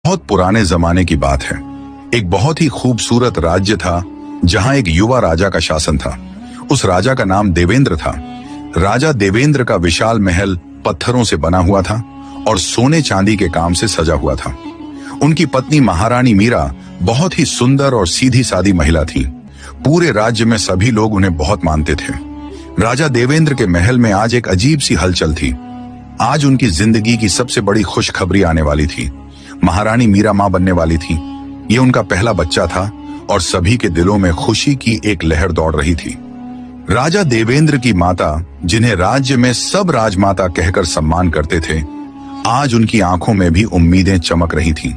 बहुत पुराने जमाने की बात है। एक बहुत ही खूबसूरत राज्य था जहां एक युवा राजा का शासन था। उस राजा का नाम देवेंद्र था। राजा देवेंद्र का विशाल महल पत्थरों से बना हुआ था और सोने चांदी के काम से सजा हुआ था। उनकी पत्नी महारानी मीरा बहुत ही सुंदर और सीधी सादी महिला थी। पूरे राज्य में सभी लोग उन्हें बहुत मानते थे। राजा देवेंद्र के महल में आज एक अजीब सी हलचल थी। आज उनकी जिंदगी की सबसे बड़ी खुशखबरी आने वाली थी। महारानी मीरा मां बनने वाली थी। ये उनका पहला बच्चा था और सभी के दिलों में खुशी की एक लहर दौड़ रही थी। राजा देवेंद्र की माता, जिन्हें राज्य में सब राजमाता कहकर सम्मान करते थे, आज उनकी आंखों में भी उम्मीदें चमक रही थीं।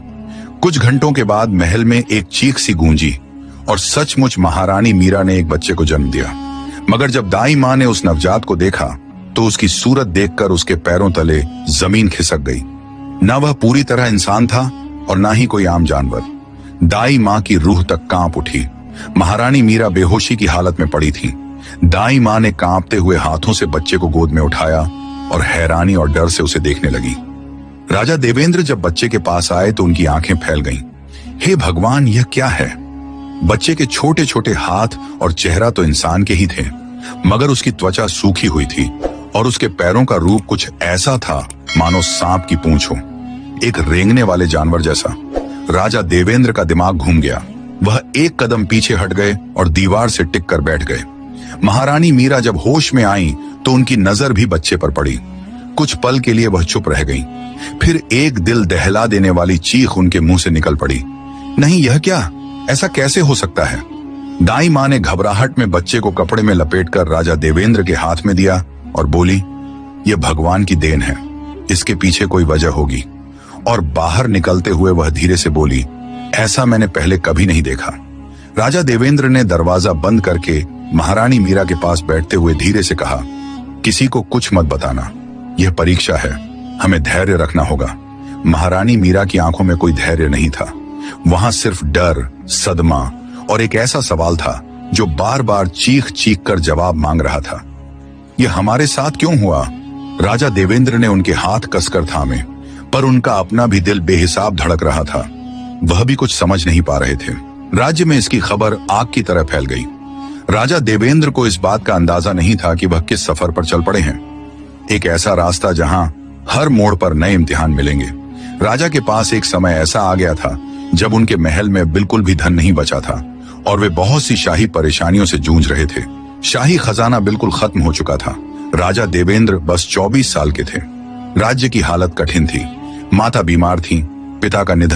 कुछ घंटों के बाद महल में एक चीख सी गूंजी और सचमुच महारानी मीरा ने एक बच्चे को जन्म दिया। मगर जब दाई मां ने उस नवजात को देखा तो उसकी सूरत देखकर उसके पैरों तले जमीन खिसक गई। न वह पूरी तरह इंसान था और ना ही कोई आम जानवर। दाई मां की रूह तक कांप उठी। महारानी मीरा बेहोशी की हालत में पड़ी थी। दाई मां ने कांपते हुए हाथों से बच्चे को गोद में उठाया और हैरानी और डर से उसे देखने लगी। राजा देवेंद्र जब बच्चे के पास आए तो उनकी आंखें फैल गईं। हे भगवान, यह क्या है? बच्चे के छोटे छोटे हाथ और चेहरा तो इंसान के ही थे, मगर उसकी त्वचा सूखी हुई थी और उसके पैरों का रूप कुछ ऐसा था मानो सांप की पूंछ हो, एक रेंगने वाले जानवर जैसा। राजा देवेंद्र का दिमाग घूम गया। वह एक कदम पीछे हट गए और दीवार से टिक कर बैठ गए। महारानी मीरा जब होश में आई तो उनकी नजर भी बच्चे पर पड़ी। कुछ पल के लिए वह चुप रह गई। फिर एक दिल दहला देने वाली चीख उनके मुंह से निकल पड़ी। नहीं, यह क्या? ऐसा कैसे हो सकता है? दाई मां ने घबराहट में बच्चे को कपड़े में लपेटकर राजा देवेंद्र के हाथ में दिया और बोली, यह भगवान की देन है, इसके पीछे कोई वजह होगी। और बाहर निकलते हुए वह धीरे से बोली, ऐसा मैंने पहले कभी नहीं देखा। राजा देवेंद्र ने दरवाजा बंद करके महारानी मीरा के पास बैठते हुए धीरे से कहा, किसी को कुछ मत बताना, यह परीक्षा है, हमें धैर्य रखना होगा। महारानी मीरा की आंखों में कोई धैर्य नहीं था। वहां सिर्फ डर, सदमा और एक ऐसा सवाल था जो बार बार चीख चीख कर जवाब मांग रहा था। यह हमारे साथ क्यों हुआ? राजा देवेंद्र ने उनके हाथ कसकर थामे, पर उनका अपना भी दिल बेहिसाब धड़क रहा था। वह भी कुछ समझ नहीं पा रहे थे। राज्य में इसकी खबर आग की तरह फैल गई। राजा देवेंद्र को इस बात का अंदाजा नहीं था कि वह किस सफर पर चल पड़े हैं। एक ऐसा रास्ता जहां हर मोड़ पर नए इम्तिहान मिलेंगे। राजा के पास एक समय ऐसा आ गया था जब उनके महल में बिल्कुल भी धन नहीं बचा था और वे बहुत सी शाही परेशानियों से जूझ रहे थे। शाही खजाना बिल्कुल खत्म हो चुका था। राजा देवेंद्र बस 24 साल के थे। राज्य की हालत कठिन थी। माता बीमार थी, पिता का निधन